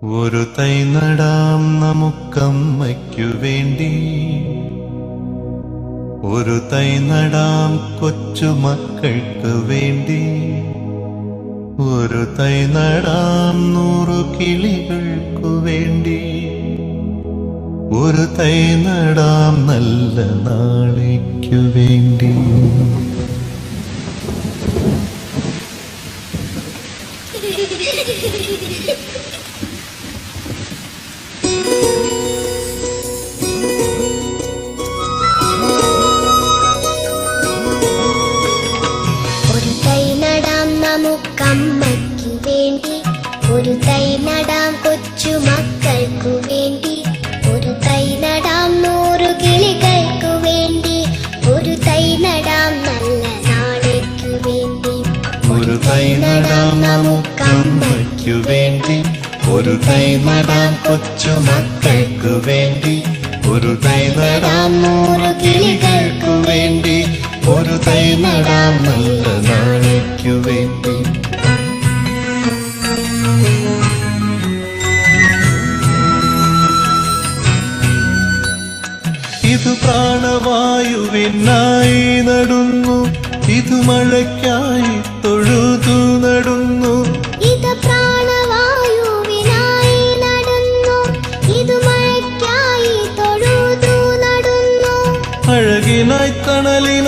ഒരു തൈ നടാം നമുക്കമ്മയ്ക്കു വേണ്ടി, ഒരു തൈ നടാം കൊച്ചുമക്കൾക്ക് വേണ്ടി, ഒരു തൈ നടാം 100 കിളികൾക്കു വേണ്ടി, ഒരു തൈ നടാം നല്ല നാളേക്കു വേണ്ടി. ഒരു തൈ നടാം നമുക്കമ്മയ്ക്കു വേണ്ടി, ഒരു തൈ നടാം കൊച്ചുമക്കൾക്കു വേണ്ടി, ഒരു തൈ നടാം 100 കിളികൾക്കു വേണ്ടി, ഒരു തൈ നടാം നല്ല നാളേക്കു വേണ്ടി. ഒരു തൈ നടാം നമുക്കമ്മയ്ക്കു വേണ്ടി, ഒരു തൈ നടാം കൊച്ചുമക്കൾക്കു വേണ്ടി, ഒരു തൈ നടാം 100 കിളികൾക്കു വേണ്ടി, ഒരു തൈ നടാം നല്ല നാളേക്കു വേണ്ടി. ഇത് പ്രാണവായുവിനായി നടുന്നു, ഇത് മഴയ്ക്കായി തൊഴുതു നടുന്നു, ഇത് പ്രാണവായുവിനായി നടുന്നു, ഇത് മഴയ്ക്കായി തൊഴുതു നടുന്നു, അഴകിനായി തണലിൽ